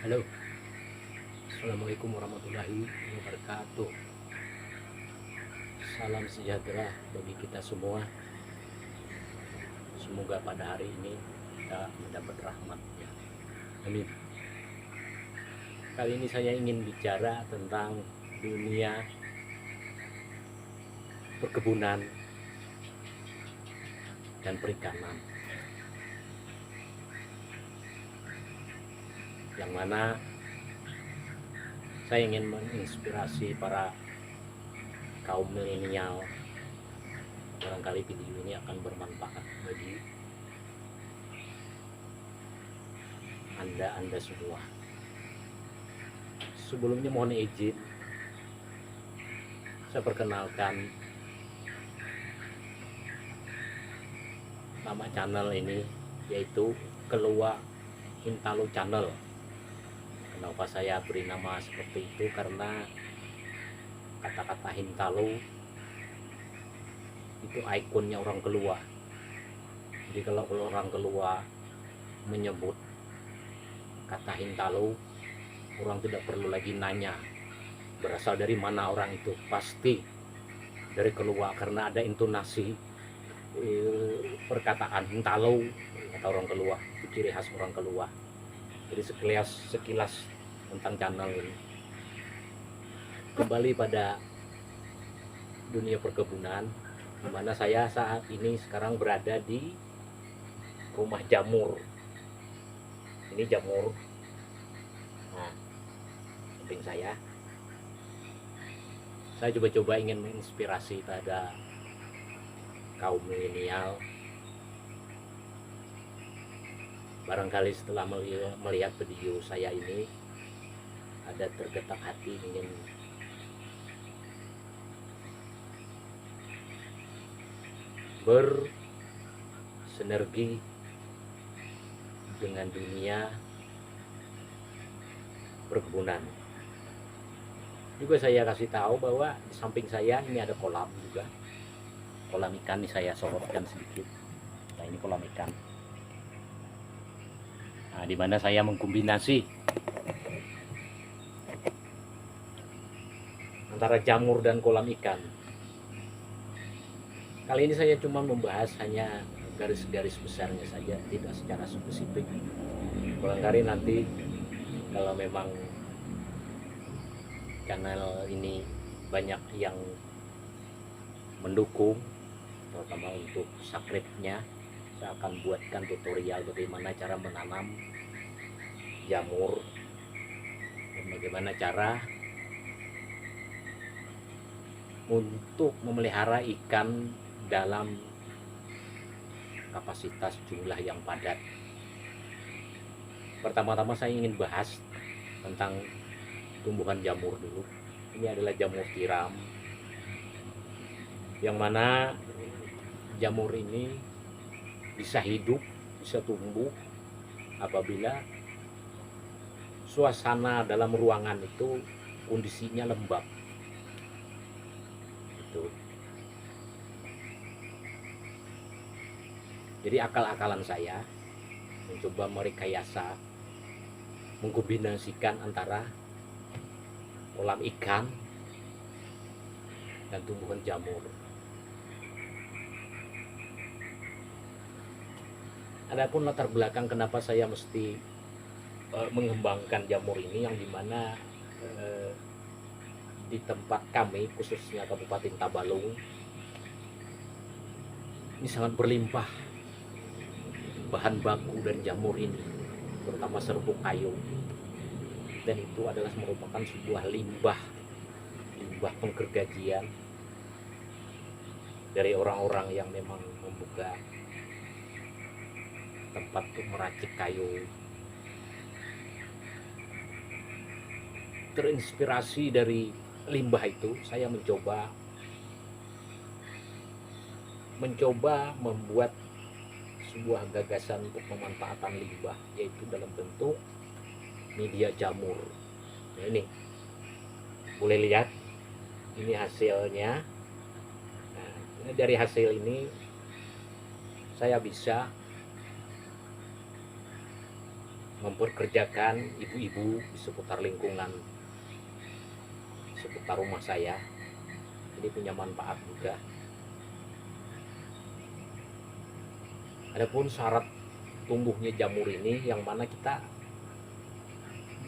Halo, Assalamualaikum warahmatullahi wabarakatuh. Salam sejahtera bagi kita semua. Semoga pada hari ini kita mendapat rahmatnya. Amin. Kali ini saya ingin bicara tentang dunia perkebunan dan perikanan, yang mana saya ingin menginspirasi para kaum milenial. Barangkali video ini akan bermanfaat bagi Anda semua. Sebelumnya mohon izin saya perkenalkan nama channel ini, yaitu Kelua Hintalo Channel. Kenapa saya beri nama seperti itu? Karena kata-kata Hintalo itu ikonnya orang Kelua. Jadi kalau orang Kelua menyebut kata Hintalo, orang tidak perlu lagi nanya berasal dari mana orang itu, pasti dari Kelua, karena ada intonasi perkataan Hintalo kata orang Kelua, itu ciri khas orang Kelua. Jadi sekilas tentang channel ini. Kembali pada dunia perkebunan, di mana saya saat ini sekarang berada di rumah jamur. Ini jamur, nah, samping saya coba-coba ingin menginspirasi pada kaum milenial. Barangkali setelah melihat video saya ini ada tergetak hati ingin bersinergi dengan dunia perkebunan. Juga saya kasih tahu bahwa di samping saya ini ada kolam juga. Kolam ikan ini saya sorotkan sedikit. Nah, ini kolam ikan. Nah, di mana saya mengkombinasi antara jamur dan kolam ikan. Kali ini saya cuma membahas hanya garis-garis besarnya saja, tidak secara spesifik. Barangkali nanti kalau memang channel ini banyak yang mendukung, terutama untuk subscribe-nya, saya akan buatkan tutorial bagaimana cara menanam jamur dan bagaimana cara untuk memelihara ikan dalam kapasitas jumlah yang padat. Pertama-tama saya ingin bahas tentang tumbuhan jamur dulu. Ini adalah jamur tiram, yang mana jamur ini bisa hidup, bisa tumbuh apabila suasana dalam ruangan itu kondisinya lembab. Itu. Jadi akal-akalan saya mencoba merekayasa, mengkombinasikan antara kolam ikan dan tumbuhan jamur. Adapun latar belakang kenapa saya mesti mengembangkan jamur ini, yang dimana di tempat kami, khususnya Kabupaten Tabalong, ini sangat berlimpah bahan baku dari jamur ini, terutama serbuk kayu, dan itu adalah merupakan sebuah limbah penggergajian dari orang-orang yang memang membuka tempat untuk meracik kayu. Terinspirasi dari limbah itu, saya mencoba membuat sebuah gagasan untuk pemanfaatan limbah, yaitu dalam bentuk media jamur. Nah, ini boleh lihat, ini hasilnya. Nah, dari hasil ini saya bisa memperkerjakan ibu-ibu di seputar lingkungan, seputar rumah saya. Ini punya manfaat juga. Adapun syarat tumbuhnya jamur ini, yang mana kita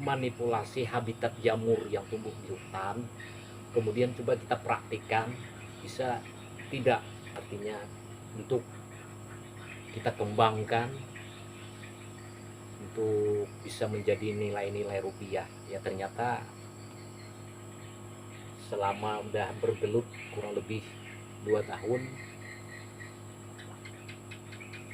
manipulasi habitat jamur yang tumbuh di hutan, kemudian coba kita praktikkan bisa tidak, artinya untuk kita kembangkan untuk bisa menjadi nilai-nilai rupiah. Ya ternyata selama udah bergelut kurang lebih 2 tahun,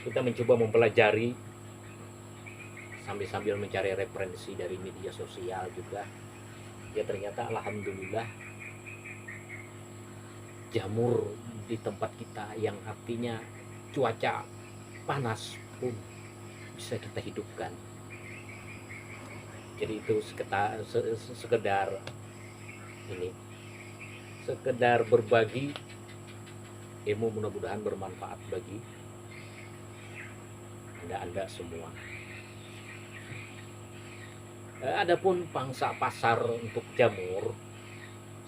kita mencoba mempelajari sambil mencari referensi dari media sosial juga. Ya ternyata alhamdulillah jamur di tempat kita yang artinya cuaca panas pun bisa kita hidupkan. Jadi itu sekedar ini, sekedar berbagi ilmu, mudah-mudahan bermanfaat bagi Anda semua. Adapun pangsa pasar untuk jamur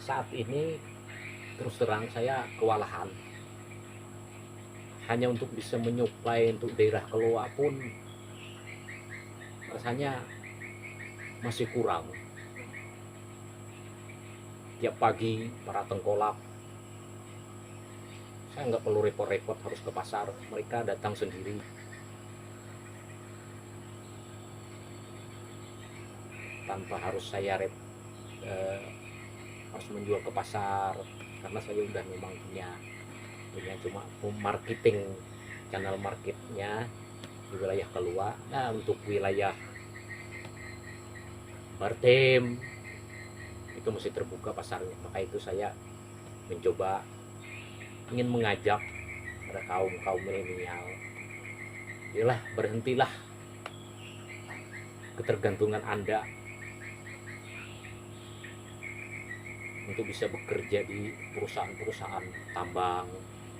saat ini, terus terang saya kewalahan. Hanya untuk bisa menyuplai untuk daerah Keluak pun rasanya masih kurang. Tiap pagi para tengkolak, saya nggak perlu repot-repot harus ke pasar, mereka datang sendiri. Tanpa harus saya harus menjual ke pasar, karena saya udah memang punya cuma marketing, channel marketnya di wilayah Keluak. Nah untuk wilayah Bartim itu masih terbuka pasarnya, maka itu saya mencoba ingin mengajak pada kaum milenial, yalah berhentilah ketergantungan Anda untuk bisa bekerja di perusahaan-perusahaan tambang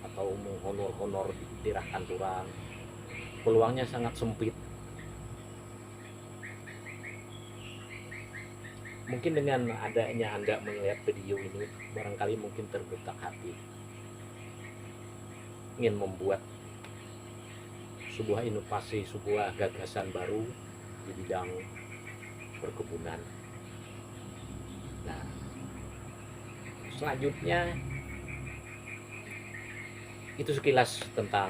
atau menghonor-honor di daerah kantoran. Peluangnya sangat sempit. Mungkin dengan adanya Anda melihat video ini, barangkali mungkin tergetak hati ingin membuat sebuah inovasi, sebuah gagasan baru di bidang perkebunan. Nah, selanjutnya itu sekilas tentang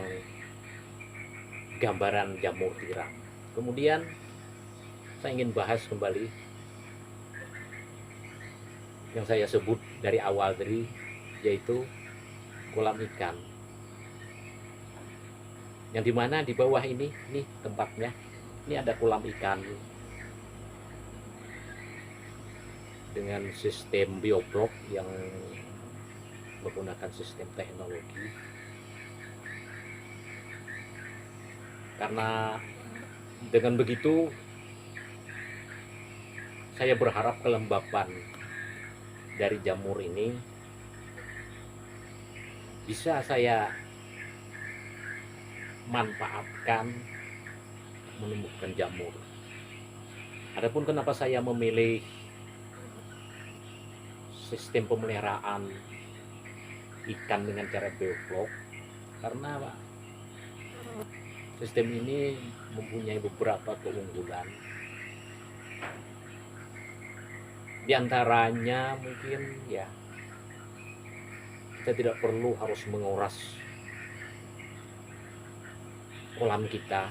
gambaran jamur tiram. Kemudian saya ingin bahas kembali yang saya sebut dari awal tadi, yaitu kolam ikan. Yang dimana di bawah ini tempatnya, ini ada kolam ikan dengan sistem bioblok yang menggunakan sistem teknologi. Karena dengan begitu saya berharap kelembapan dari jamur ini bisa saya manfaatkan menumbuhkan jamur. Adapun kenapa saya memilih sistem pemeliharaan ikan dengan cara bioblok, karena sistem ini mempunyai beberapa keunggulan. Di antaranya mungkin ya kita tidak perlu harus menguras kolam kita.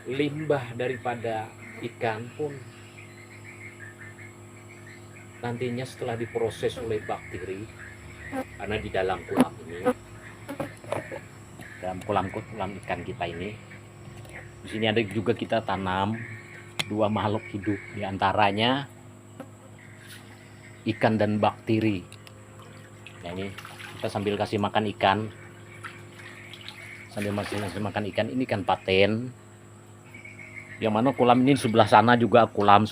Limbah daripada ikan pun nantinya setelah diproses oleh bakteri, karena di dalam kolam ini, dalam kolam ikan kita ini, di sini ada juga kita tanam 2 makhluk hidup, diantaranya ikan dan bakteri. Nah ini kita sambil kasih makan ikan, ini kan paten. Yang mana kolam ini sebelah sana juga kolam,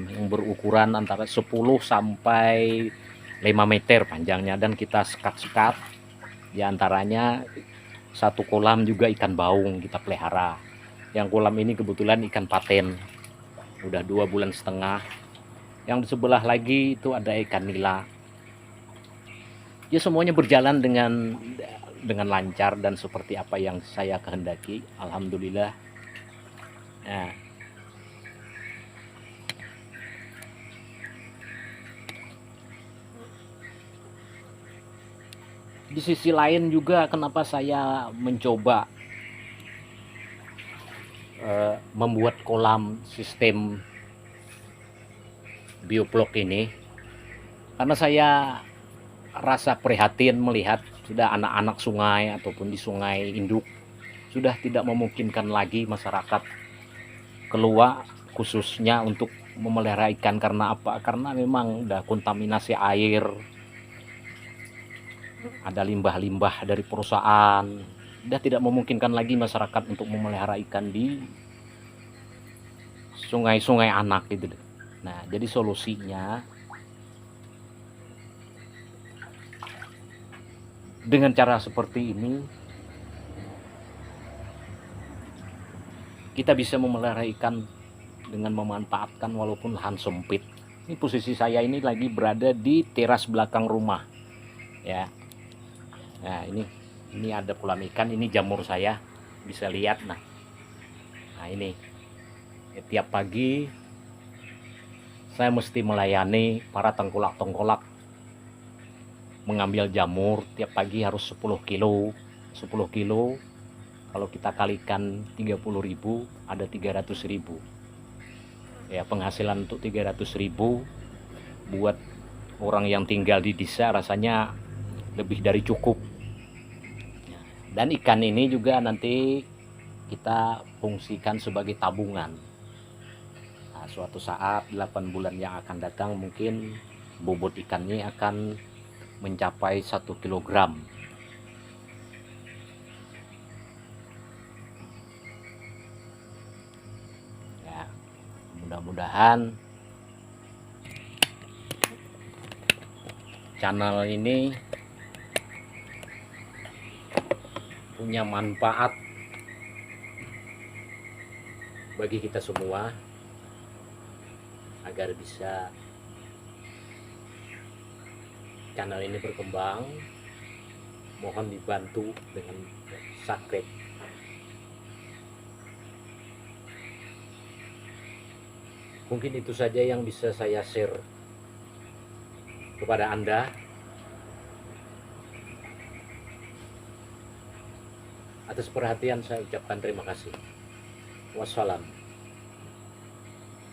yang berukuran antara 10 sampai 5 meter panjangnya, dan kita sekat-sekat diantaranya satu kolam juga ikan baung kita pelihara. Yang kolam ini kebetulan ikan paten, udah 2 bulan setengah. Yang di sebelah lagi itu ada ikan nila. Ya semuanya berjalan dengan lancar dan seperti apa yang saya kehendaki, alhamdulillah. Nah, di sisi lain juga kenapa saya mencoba membuat kolam sistem bioblok ini, karena saya rasa prihatin melihat sudah anak-anak sungai ataupun di sungai induk sudah tidak memungkinkan lagi masyarakat keluar khususnya untuk memelihara ikan. Karena apa? Karena memang udah kontaminasi air, ada limbah-limbah dari perusahaan, udah tidak memungkinkan lagi masyarakat untuk memelihara ikan di sungai-sungai anak gitu. Nah, jadi solusinya dengan cara seperti ini kita bisa memelihara ikan dengan memanfaatkan walaupun lahan sempit. Ini posisi saya ini lagi berada di teras belakang rumah ya. Nah, ini ada kolam ikan, ini jamur saya, bisa lihat. Nah ini ya, tiap pagi saya mesti melayani para tengkolak-tengkolak mengambil jamur. Tiap pagi harus 10 kilo. Kalau kita kalikan 30.000 ada 300.000 ya. Penghasilan untuk 300.000 buat orang yang tinggal di desa rasanya lebih dari cukup. Dan ikan ini juga nanti kita fungsikan sebagai tabungan. Nah, suatu saat 8 bulan yang akan datang mungkin bobot ikannya akan mencapai 1 kilogram. Ya, mudah-mudahan channel ini punya manfaat bagi kita semua agar bisa channel ini berkembang. Mohon dibantu dengan subscribe. Mungkin itu saja yang bisa saya share kepada Anda. Atas perhatian saya ucapkan terima kasih. Wassalam.